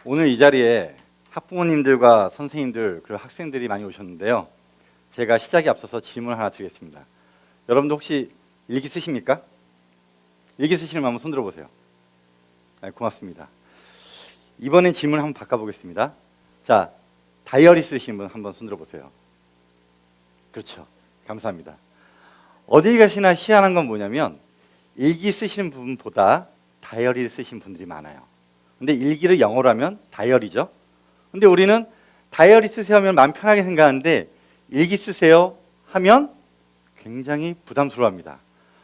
오늘 이 자리에 학부모님들과 선생님들 그리고 학생들이 많이 오셨는데요. 제가 시작에 앞서서 질문을 하나 드리겠습니다. 여러분들 혹시 일기 쓰십니까? 일기 쓰시는 분 한번 손 들어보세요. 고맙습니다. 이번엔 질문을 한번 바꿔보겠습니다. 자, 다이어리 쓰시는 분 한번 손 들어보세요. 그렇죠. 감사합니다. 어디 가시나 희한한 건 뭐냐면 일기 쓰시는 분보다 다이어리를 쓰시는 분들이 많아요. 근데 일기를 영어로 하면 다이어리죠. 근데 우리는 다이어리 쓰세요 하면 마음 편하게 생각하는데 일기 쓰세요 하면 굉장히 부담스러워합니다.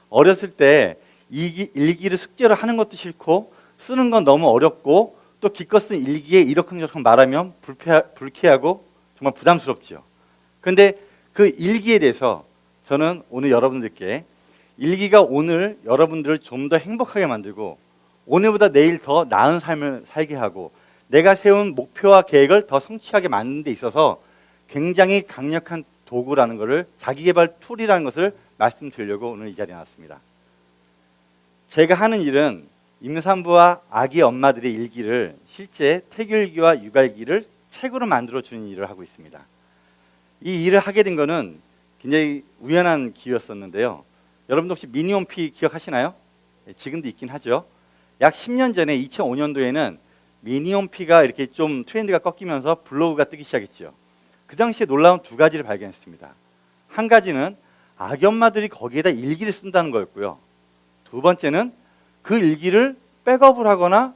어렸을 때 일기를 숙제로 하는 것도 싫고 쓰는 건 너무 어렵고 또 기껏 쓴 일기에 이러쿵저러쿵 말하면 불쾌하고 정말 부담스럽죠. 그런데 그 일기에 대해서 저는 오늘 여러분들께 일기가 오늘 여러분들을 좀 더 행복하게 만들고 오늘보다 내일 더 나은 삶을 살게 하고 내가 세운 목표와 계획을 더 성취하게 만드는 데 있어서 굉장히 강력한 도구라는 것을, 자기개발 툴이라는 것을 말씀드리려고 오늘 이 자리에 나왔습니다. 제가 하는 일은 임산부와 아기 엄마들의 일기를 실제 태교일기와 육아일기를 책으로 만들어주는 일을 하고 있습니다. 이 일을 하게 된 거는 굉장히 우연한 기회였었는데요. 여러분도 혹시 미니홈피 기억하시나요? 지금도 있긴 하죠. 약 10년 전에 2005년도에는 미니홈피가 이렇게 좀 트렌드가 꺾이면서 블로그가 뜨기 시작했죠. 그 당시에 놀라운 두 가지를 발견했습니다. 한 가지는 아기 엄마들이 거기에다 일기를 쓴다는 거였고요. 두 번째는 그 일기를 백업을 하거나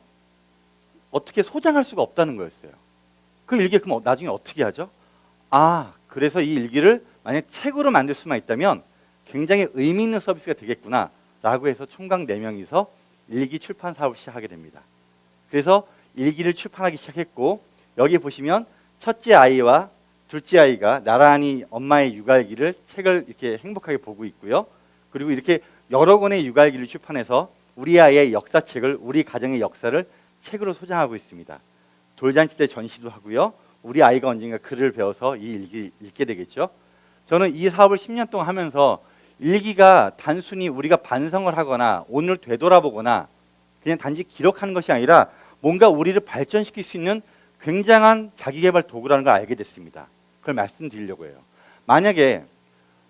어떻게 소장할 수가 없다는 거였어요. 그 일기 그럼 나중에 어떻게 하죠? 그래서 이 일기를 만약 책으로 만들 수만 있다면 굉장히 의미 있는 서비스가 되겠구나 라고 해서 총각 4명이서 일기 출판 사업을 시작하게 됩니다. 그래서 일기를 출판하기 시작했고 여기 보시면 첫째 아이와 둘째 아이가 나란히 엄마의 육아일기를 책을 이렇게 행복하게 보고 있고요. 그리고 이렇게 여러 권의 육아일기를 출판해서 우리 아이의 역사책을, 우리 가정의 역사를 책으로 소장하고 있습니다. 돌잔치 때 전시도 하고요. 우리 아이가 언젠가 글을 배워서 이 일기 읽게 되겠죠. 저는 이 사업을 10년 동안 하면서 일기가 단순히 우리가 반성을 하거나 오늘 되돌아보거나 그냥 단지 기록하는 것이 아니라 뭔가 우리를 발전시킬 수 있는 굉장한 자기개발 도구라는 걸 알게 됐습니다. 그걸 말씀드리려고 해요. 만약에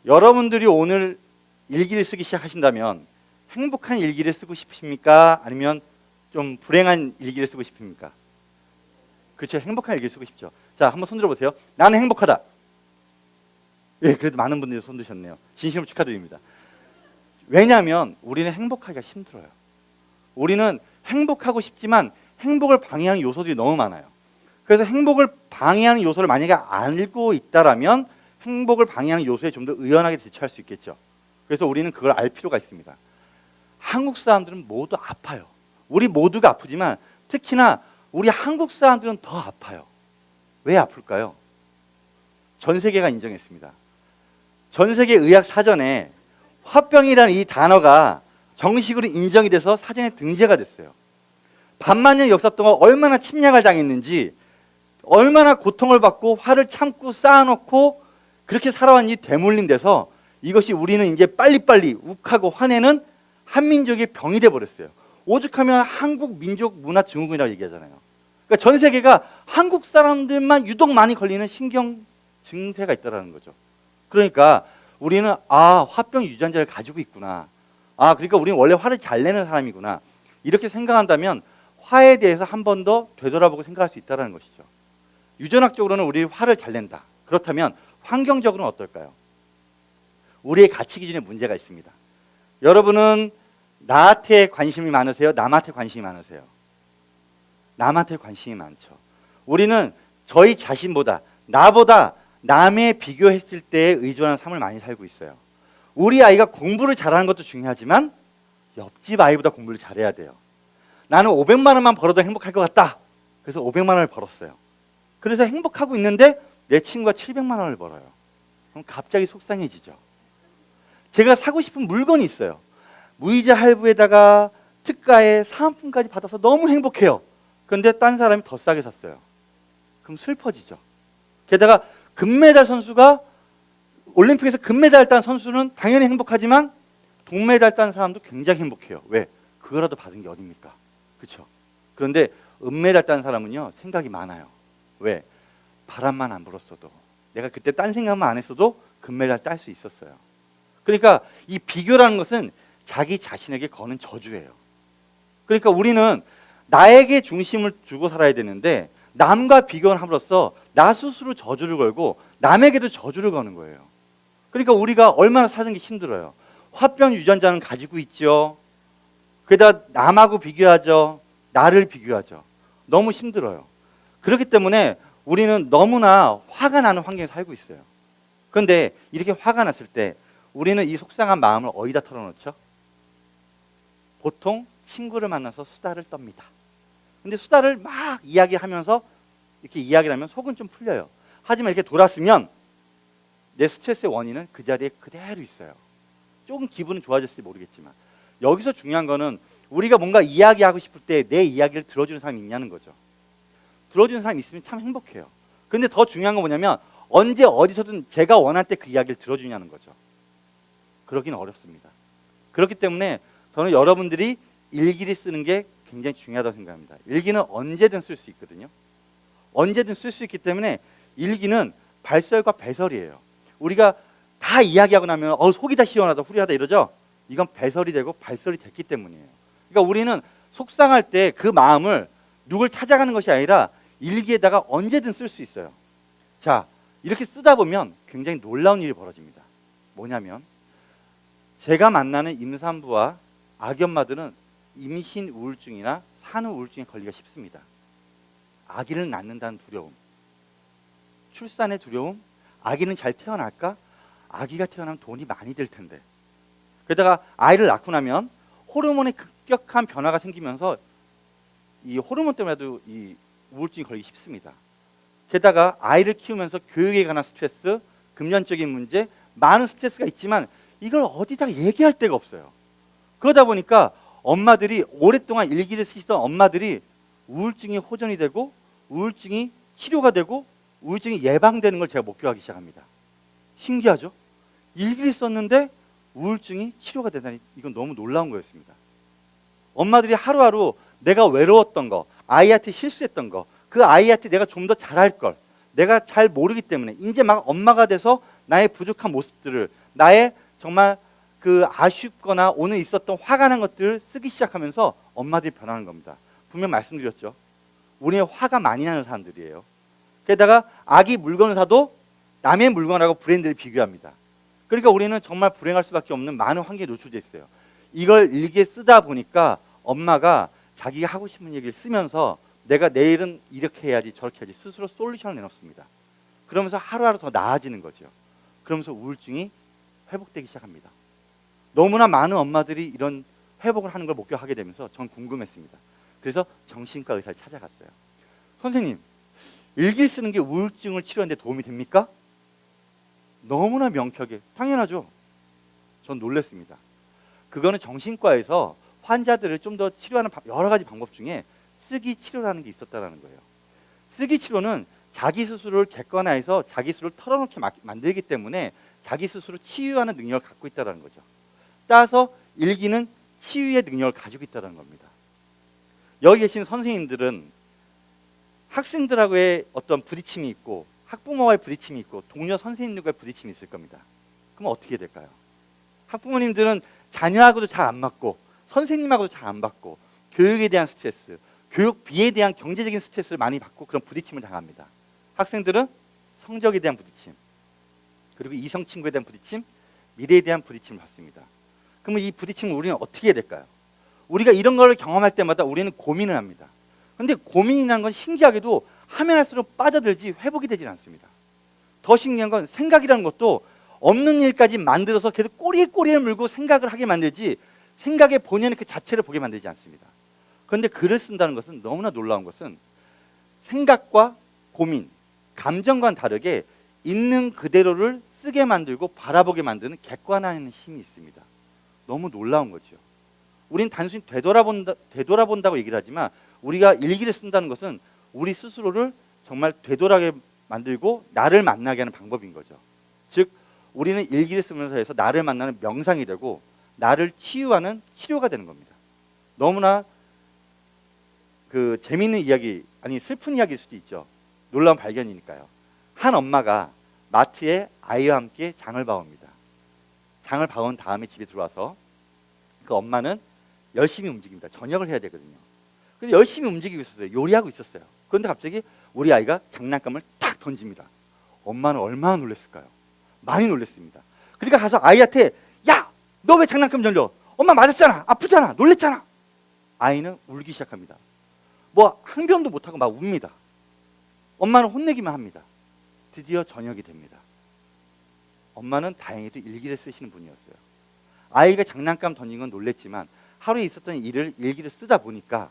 여러분들이 오늘 일기를 쓰기 시작하신다면 행복한 일기를 쓰고 싶으십니까? 아니면 좀 불행한 일기를 쓰고 싶습니까? 그렇죠. 행복한 일기를 쓰고 싶죠. 자, 한번 손 들어보세요. 나는 행복하다. 예, 그래도 많은 분들이 손 드셨네요. 진심으로 축하드립니다. 왜냐하면 우리는 행복하기가 힘들어요. 우리는 행복하고 싶지만 행복을 방해하는 요소들이 너무 많아요. 그래서 행복을 방해하는 요소를 만약에 알고 있다라면 행복을 방해하는 요소에 좀 더 의연하게 대처할 수 있겠죠. 그래서 우리는 그걸 알 필요가 있습니다. 한국 사람들은 모두 아파요. 우리 모두가 아프지만 특히나 우리 한국 사람들은 더 아파요. 왜 아플까요? 전 세계가 인정했습니다. 전 세계 의학 사전에 화병이라는 이 단어가 정식으로 인정이 돼서 사전에 등재가 됐어요. 반만년 역사 동안 얼마나 침략을 당했는지, 얼마나 고통을 받고 화를 참고 쌓아놓고 그렇게 살아왔는지 되물린 데서 이것이 우리는 이제 빨리빨리 욱하고 화내는 한민족의 병이 돼버렸어요. 오죽하면 한국 민족 문화 증후군이라고 얘기하잖아요. 그러니까 전 세계가 한국 사람들만 유독 많이 걸리는 신경 증세가 있다는 거죠. 그러니까 우리는 화병 유전자를 가지고 있구나. 그러니까 우리는 원래 화를 잘 내는 사람이구나. 이렇게 생각한다면 화에 대해서 한 번 더 되돌아보고 생각할 수 있다는 것이죠. 유전학적으로는 우리 화를 잘 낸다. 그렇다면 환경적으로는 어떨까요? 우리의 가치 기준에 문제가 있습니다. 여러분은 나한테 관심이 많으세요? 남한테 관심이 많으세요? 남한테 관심이 많죠. 우리는 저희 자신보다, 나보다 남에 비교했을 때에 의존하는 삶을 많이 살고 있어요. 우리 아이가 공부를 잘하는 것도 중요하지만 옆집 아이보다 공부를 잘해야 돼요. 나는 500만 원만 벌어도 행복할 것 같다. 그래서 500만 원을 벌었어요. 그래서 행복하고 있는데 내 친구가 700만 원을 벌어요. 그럼 갑자기 속상해지죠. 제가 사고 싶은 물건이 있어요. 무이자 할부에다가 특가에 사은품까지 받아서 너무 행복해요. 그런데 딴 사람이 더 싸게 샀어요. 그럼 슬퍼지죠. 게다가 금메달 선수가 올림픽에서 금메달 딴 선수는 당연히 행복하지만 동메달 딴 사람도 굉장히 행복해요. 왜? 그거라도 받은 게 어딥니까? 그렇죠? 그런데 은메달 딴 사람은요, 생각이 많아요. 왜? 바람만 안 불었어도, 내가 그때 딴 생각만 안 했어도 금메달 딸 수 있었어요. 그러니까 이 비교라는 것은 자기 자신에게 거는 저주예요. 그러니까 우리는 나에게 중심을 두고 살아야 되는데 남과 비교를 함으로써 나 스스로 저주를 걸고 남에게도 저주를 거는 거예요. 그러니까 우리가 얼마나 사는 게 힘들어요. 화병 유전자는 가지고 있죠. 게다가 남하고 비교하죠. 나를 비교하죠. 너무 힘들어요. 그렇기 때문에 우리는 너무나 화가 나는 환경에 살고 있어요. 그런데 이렇게 화가 났을 때 우리는 이 속상한 마음을 어디다 털어놓죠? 보통 친구를 만나서 수다를 떱니다. 근데 수다를 막 이야기하면서 이렇게 이야기를 하면 속은 좀 풀려요. 하지만 이렇게 돌았으면 내 스트레스의 원인은 그 자리에 그대로 있어요. 조금 기분은 좋아졌을지 모르겠지만 여기서 중요한 거는 우리가 뭔가 이야기하고 싶을 때 내 이야기를 들어주는 사람이 있냐는 거죠. 들어주는 사람이 있으면 참 행복해요. 근데 더 중요한 건 뭐냐면 언제 어디서든 제가 원할 때 그 이야기를 들어주냐는 거죠. 그러기는 어렵습니다. 그렇기 때문에 저는 여러분들이 일기를 쓰는 게 굉장히 중요하다고 생각합니다. 일기는 언제든 쓸 수 있거든요. 언제든 쓸 수 있기 때문에 일기는 발설과 배설이에요. 우리가 다 이야기하고 나면 속이 다 시원하다 후리하다 이러죠. 이건 배설이 되고 발설이 됐기 때문이에요. 그러니까 우리는 속상할 때 그 마음을 누굴 찾아가는 것이 아니라 일기에다가 언제든 쓸 수 있어요. 자, 이렇게 쓰다 보면 굉장히 놀라운 일이 벌어집니다. 뭐냐면 제가 만나는 임산부와 아기엄마들은 임신 우울증이나 산후 우울증에 걸리기가 쉽습니다. 아기를 낳는다는 두려움, 출산의 두려움, 아기는 잘 태어날까? 아기가 태어나면 돈이 많이 들 텐데. 게다가 아이를 낳고 나면 호르몬의 급격한 변화가 생기면서 이 호르몬 때문에도 이 우울증이 걸리기 쉽습니다. 게다가 아이를 키우면서 교육에 관한 스트레스, 금전적인 문제, 많은 스트레스가 있지만 이걸 어디다 얘기할 데가 없어요. 그러다 보니까 엄마들이 오랫동안 일기를 쓰시던 엄마들이 우울증이 호전이 되고 우울증이 치료가 되고 우울증이 예방되는 걸 제가 목격하기 시작합니다. 신기하죠? 일기를 썼는데 우울증이 치료가 되다니 이건 너무 놀라운 거였습니다. 엄마들이 하루하루 내가 외로웠던 거, 아이한테 실수했던 거, 그 아이한테 내가 좀 더 잘할 걸, 내가 잘 모르기 때문에 이제 막 엄마가 돼서 나의 부족한 모습들을, 나의 정말 그 아쉽거나 오늘 있었던 화가 난 것들을 쓰기 시작하면서 엄마들이 변하는 겁니다. 분명 말씀드렸죠. 우리는 화가 많이 나는 사람들이에요. 게다가 아기 물건을 사도 남의 물건하고 브랜드를 비교합니다. 그러니까 우리는 정말 불행할 수밖에 없는 많은 환경에 노출되어 있어요. 이걸 일기에 쓰다 보니까 엄마가 자기가 하고 싶은 얘기를 쓰면서 내가 내일은 이렇게 해야지 저렇게 해야지 스스로 솔루션을 내놓습니다. 그러면서 하루하루 더 나아지는 거죠. 그러면서 우울증이 회복되기 시작합니다. 너무나 많은 엄마들이 이런 회복을 하는 걸 목격하게 되면서 전 궁금했습니다. 그래서 정신과 의사를 찾아갔어요. 선생님, 일기를 쓰는 게 우울증을 치료하는 데 도움이 됩니까? 너무나 명쾌하게, 당연하죠. 전 놀랐습니다. 그거는 정신과에서 환자들을 좀 더 치료하는 여러 가지 방법 중에 쓰기 치료라는 게 있었다는 거예요. 쓰기 치료는 자기 스스로를 객관화해서 자기 스스로를 털어놓게 만들기 때문에 자기 스스로 치유하는 능력을 갖고 있다는 거죠. 따라서 일기는 치유의 능력을 가지고 있다는 겁니다. 여기 계신 선생님들은 학생들하고의 어떤 부딪힘이 있고 학부모와의 부딪힘이 있고 동료 선생님들과의 부딪힘이 있을 겁니다. 그럼 어떻게 될까요? 학부모님들은 자녀하고도 잘 안 맞고 선생님하고도 잘 안 맞고 교육에 대한 스트레스, 교육비에 대한 경제적인 스트레스를 많이 받고 그런 부딪힘을 당합니다. 학생들은 성적에 대한 부딪힘, 그리고 이성 친구에 대한 부딪힘, 미래에 대한 부딪힘을 받습니다. 그러면 이 부딪힘을 우리는 어떻게 해야 될까요? 우리가 이런 걸 경험할 때마다 우리는 고민을 합니다. 그런데 고민이라는 건 신기하게도 하면 할수록 빠져들지 회복이 되질 않습니다. 더 신기한 건 생각이라는 것도 없는 일까지 만들어서 계속 꼬리에 꼬리를 물고 생각을 하게 만들지 생각의 본연의 그 자체를 보게 만들지 않습니다. 그런데 글을 쓴다는 것은 너무나 놀라운 것은 생각과 고민, 감정과는 다르게 있는 그대로를 쓰게 만들고 바라보게 만드는 객관화하는 힘이 있습니다. 너무 놀라운 거죠. 우린 단순히 되돌아본다고 얘기를 하지만 우리가 일기를 쓴다는 것은 우리 스스로를 정말 되돌아게 만들고 나를 만나게 하는 방법인 거죠. 즉 우리는 일기를 쓰면서 해서 나를 만나는 명상이 되고 나를 치유하는 치료가 되는 겁니다. 너무나 그 재미있는 이야기, 아니 슬픈 이야기일 수도 있죠. 놀라운 발견이니까요. 한 엄마가 마트에 아이와 함께 장을 봐옵니다. 장을 봐온 다음에 집에 들어와서 그 엄마는 열심히 움직입니다. 저녁을 해야 되거든요. 그래서 열심히 움직이고 있었어요. 요리하고 있었어요. 그런데 갑자기 우리 아이가 장난감을 탁 던집니다. 엄마는 얼마나 놀랐을까요? 많이 놀랐습니다. 그러니까 가서 아이한테 야! 너 왜 장난감 던져? 엄마 맞았잖아. 아프잖아. 놀랬잖아. 아이는 울기 시작합니다. 뭐 항변도 못하고 막 웁니다. 엄마는 혼내기만 합니다. 드디어 저녁이 됩니다. 엄마는 다행히도 일기를 쓰시는 분이었어요. 아이가 장난감 던진 건 놀랬지만 하루에 있었던 일을 일기를 쓰다 보니까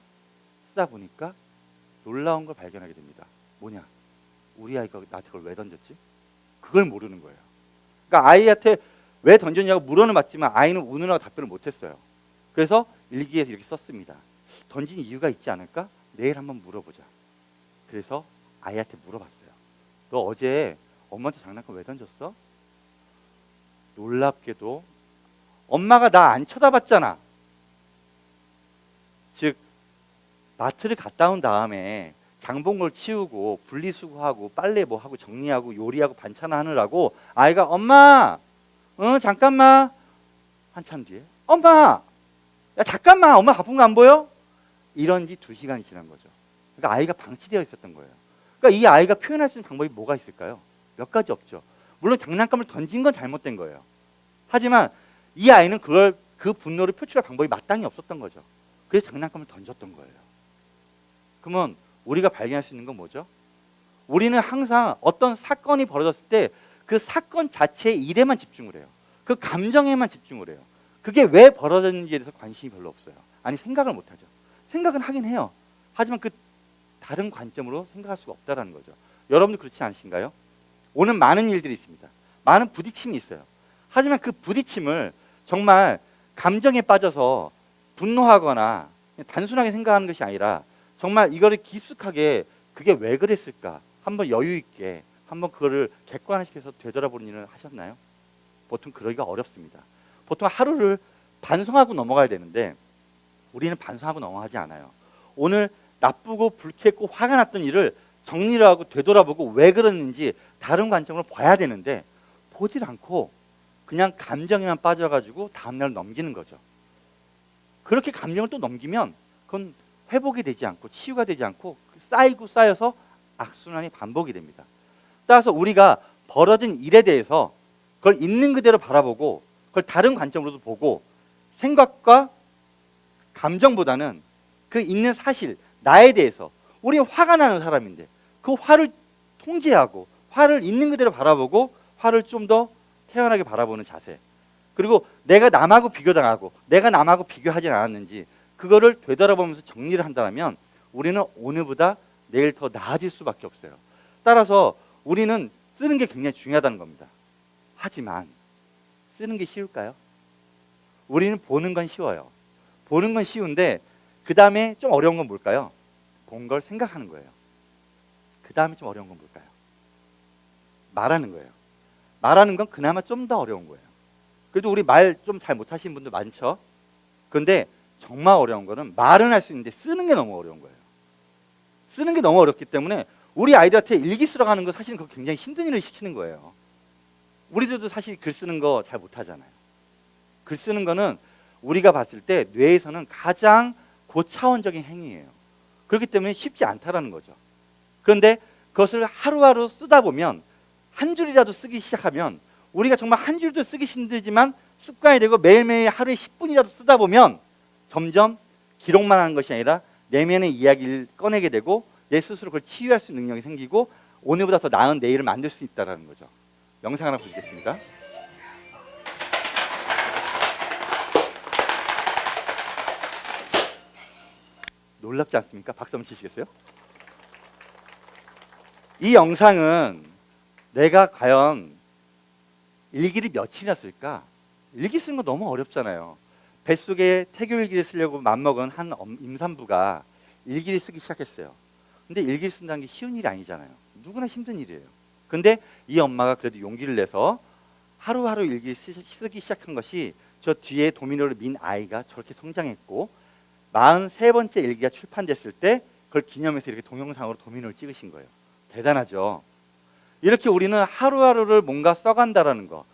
놀라운 걸 발견하게 됩니다. 뭐냐? 우리 아이가 나한테 그걸 왜 던졌지? 그걸 모르는 거예요. 그러니까 아이한테 왜 던졌냐고 물어는 봤지만 아이는 우느라고 답변을 못했어요. 그래서 일기에서 이렇게 썼습니다. 던진 이유가 있지 않을까? 내일 한번 물어보자. 그래서 아이한테 물어봤어요. 너 어제 엄마한테 장난감 왜 던졌어? 놀랍게도 엄마가 나 안 쳐다봤잖아. 즉 마트를 갔다 온 다음에 장본 걸 치우고 분리수거하고 빨래 뭐 하고 정리하고 요리하고 반찬 하느라고 아이가 엄마 잠깐만 한참 뒤에 엄마 야 잠깐만 엄마 바쁜 거 안 보여? 이런 지 2시간이 지난 거죠. 그러니까 아이가 방치되어 있었던 거예요. 그러니까 이 아이가 표현할 수 있는 방법이 뭐가 있을까요? 몇 가지 없죠. 물론 장난감을 던진 건 잘못된 거예요. 하지만 이 아이는 그 분노를 표출할 방법이 마땅히 없었던 거죠. 그래서 장난감을 던졌던 거예요. 그러면 우리가 발견할 수 있는 건 뭐죠? 우리는 항상 어떤 사건이 벌어졌을 때 그 사건 자체의 일에만 집중을 해요. 그 감정에만 집중을 해요. 그게 왜 벌어졌는지에 대해서 관심이 별로 없어요. 아니 생각을 못 하죠. 생각은 하긴 해요. 하지만 그 다른 관점으로 생각할 수가 없다는 거죠. 여러분도 그렇지 않으신가요? 오는 많은 일들이 있습니다. 많은 부딪힘이 있어요. 하지만 그 부딪힘을 정말 감정에 빠져서 분노하거나 단순하게 생각하는 것이 아니라 정말 이거를 깊숙하게 그게 왜 그랬을까 한번 여유 있게 한번 그거를 객관화시켜서 되돌아보는 일을 하셨나요? 보통 그러기가 어렵습니다. 보통 하루를 반성하고 넘어가야 되는데 우리는 반성하고 넘어가지 않아요. 오늘 나쁘고 불쾌했고 화가 났던 일을 정리를 하고 되돌아보고 왜 그랬는지 다른 관점으로 봐야 되는데 보질 않고 그냥 감정에만 빠져가지고 다음날 넘기는 거죠. 그렇게 감정을 또 넘기면 그건 회복이 되지 않고 치유가 되지 않고 쌓이고 쌓여서 악순환이 반복이 됩니다. 따라서 우리가 벌어진 일에 대해서 그걸 있는 그대로 바라보고 그걸 다른 관점으로도 보고 생각과 감정보다는 그 있는 사실, 나에 대해서 우리 화가 나는 사람인데 그 화를 통제하고 화를 있는 그대로 바라보고 화를 좀 더 태연하게 바라보는 자세, 그리고 내가 남하고 비교당하고 내가 남하고 비교하지 않았는지 그거를 되돌아보면서 정리를 한다면 우리는 오늘보다 내일 더 나아질 수밖에 없어요. 따라서 우리는 쓰는 게 굉장히 중요하다는 겁니다. 하지만 쓰는 게 쉬울까요? 우리는 보는 건 쉬워요. 보는 건 쉬운데 그 다음에 좀 어려운 건 뭘까요? 본 걸 생각하는 거예요. 그 다음에 좀 어려운 건 뭘까요? 말하는 거예요. 말하는 건 그나마 좀 더 어려운 거예요. 그래도 우리 말 좀 잘 못하시는 분들 많죠? 그런데 정말 어려운 거는 말은 할 수 있는데 쓰는 게 너무 어려운 거예요. 쓰는 게 너무 어렵기 때문에 우리 아이들한테 일기 쓰라고 하는 거 사실은 그거 굉장히 힘든 일을 시키는 거예요. 우리들도 사실 글 쓰는 거 잘 못하잖아요. 글 쓰는 거는 우리가 봤을 때 뇌에서는 가장 고차원적인 행위예요. 그렇기 때문에 쉽지 않다라는 거죠. 그런데 그것을 하루하루 쓰다 보면 한 줄이라도 쓰기 시작하면 우리가 정말 한 줄도 쓰기 힘들지만 습관이 되고 매일매일 하루에 10분이라도 쓰다 보면 점점 기록만 하는 것이 아니라 내면의 이야기를 꺼내게 되고 내 스스로 그걸 치유할 수 있는 능력이 생기고 오늘보다 더 나은 내일을 만들 수 있다는 거죠. 영상 하나 보시겠습니다. 놀랍지 않습니까? 박수 한번 치시겠어요? 이 영상은 내가 과연 일기를 며칠이나 쓸까? 일기 쓰는 거 너무 어렵잖아요. 뱃속에 태교일기를 쓰려고 맘먹은 한 임산부가 일기를 쓰기 시작했어요. 근데 일기를 쓴다는 게 쉬운 일이 아니잖아요. 누구나 힘든 일이에요. 근데 이 엄마가 그래도 용기를 내서 하루하루 일기를 쓰기 시작한 것이 저 뒤에 도미노를 민 아이가 저렇게 성장했고 43번째 일기가 출판됐을 때 그걸 기념해서 이렇게 동영상으로 도미노를 찍으신 거예요. 대단하죠. 이렇게 우리는 하루하루를 뭔가 써간다라는 거.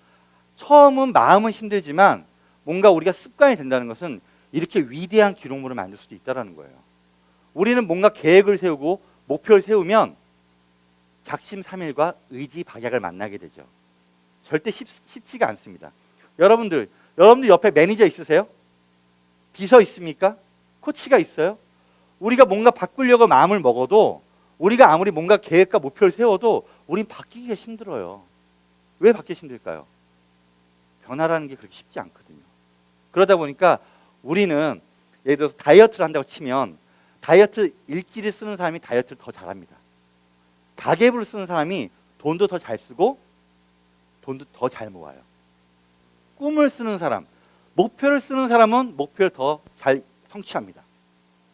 처음은 마음은 힘들지만 뭔가 우리가 습관이 된다는 것은 이렇게 위대한 기록물을 만들 수도 있다는 거예요. 우리는 뭔가 계획을 세우고 목표를 세우면 작심삼일과 의지박약을 만나게 되죠. 절대 쉽지가 않습니다. 여러분들 옆에 매니저 있으세요? 비서 있습니까? 코치가 있어요? 우리가 뭔가 바꾸려고 마음을 먹어도 우리가 아무리 뭔가 계획과 목표를 세워도 우린 바뀌기가 힘들어요. 왜 바뀌기 힘들까요? 변화라는 게 그렇게 쉽지 않거든요. 그러다 보니까 우리는 예를 들어서 다이어트를 한다고 치면 다이어트 일지를 쓰는 사람이 다이어트를 더 잘합니다. 가계부를 쓰는 사람이 돈도 더 잘 쓰고 돈도 더 잘 모아요. 꿈을 쓰는 사람, 목표를 쓰는 사람은 목표를 더 잘 성취합니다.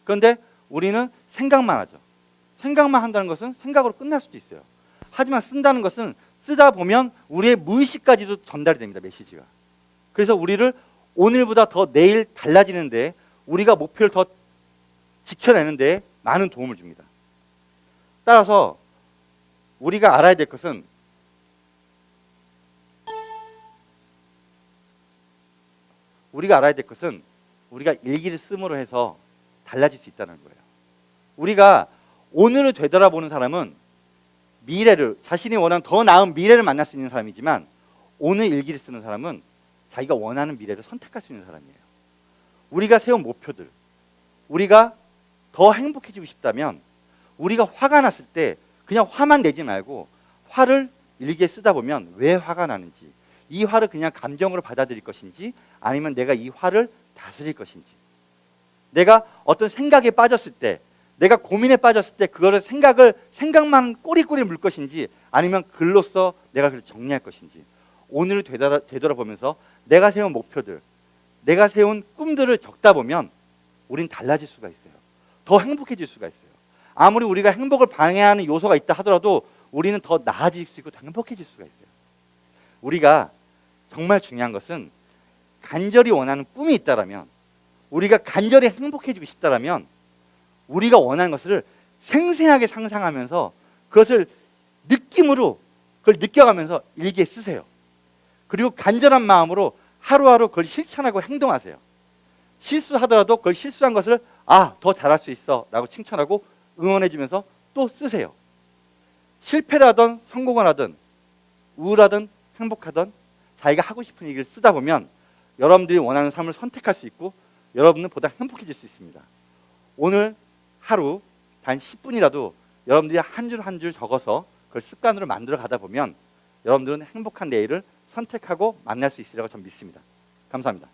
그런데 우리는 생각만 하죠. 생각만 한다는 것은 생각으로 끝날 수도 있어요. 하지만 쓴다는 것은 쓰다 보면 우리의 무의식까지도 전달이 됩니다. 메시지가. 그래서 우리를 오늘보다 더 내일 달라지는데 우리가 목표를 더 지켜내는데 많은 도움을 줍니다. 따라서 우리가 알아야 될 것은 우리가 일기를 씀으로 해서 달라질 수 있다는 거예요. 우리가 오늘을 되돌아보는 사람은 미래를, 자신이 원하는 더 나은 미래를 만날 수 있는 사람이지만 오늘 일기를 쓰는 사람은 자기가 원하는 미래를 선택할 수 있는 사람이에요. 우리가 세운 목표들, 우리가 더 행복해지고 싶다면 우리가 화가 났을 때 그냥 화만 내지 말고 화를 일기에 쓰다 보면 왜 화가 나는지, 이 화를 그냥 감정으로 받아들일 것인지 아니면 내가 이 화를 다스릴 것인지, 내가 어떤 생각에 빠졌을 때, 내가 고민에 빠졌을 때 그거를 생각만 꼬리꼬리 물 것인지 아니면 글로써 내가 그걸 정리할 것인지, 오늘을 되돌아보면서 내가 세운 목표들, 내가 세운 꿈들을 적다 보면 우린 달라질 수가 있어요. 더 행복해질 수가 있어요. 아무리 우리가 행복을 방해하는 요소가 있다 하더라도 우리는 더 나아질 수 있고 더 행복해질 수가 있어요. 우리가 정말 중요한 것은 간절히 원하는 꿈이 있다라면, 우리가 간절히 행복해지고 싶다라면 우리가 원하는 것을 생생하게 상상하면서 그것을 느낌으로 그걸 느껴가면서 일기에 쓰세요. 그리고 간절한 마음으로 하루하루 그걸 실천하고 행동하세요. 실수하더라도 그걸 실수한 것을 더 잘할 수 있어 라고 칭찬하고 응원해주면서 또 쓰세요. 실패를 하든 성공을 하든 우울하든 행복하든 자기가 하고 싶은 얘기를 쓰다 보면 여러분들이 원하는 삶을 선택할 수 있고 여러분은 보다 행복해질 수 있습니다. 오늘 하루 단 10분이라도 여러분들이 한 줄 한 줄 적어서 그걸 습관으로 만들어 가다 보면 여러분들은 행복한 내일을 선택하고 만날 수 있으리라고 저는 믿습니다. 감사합니다.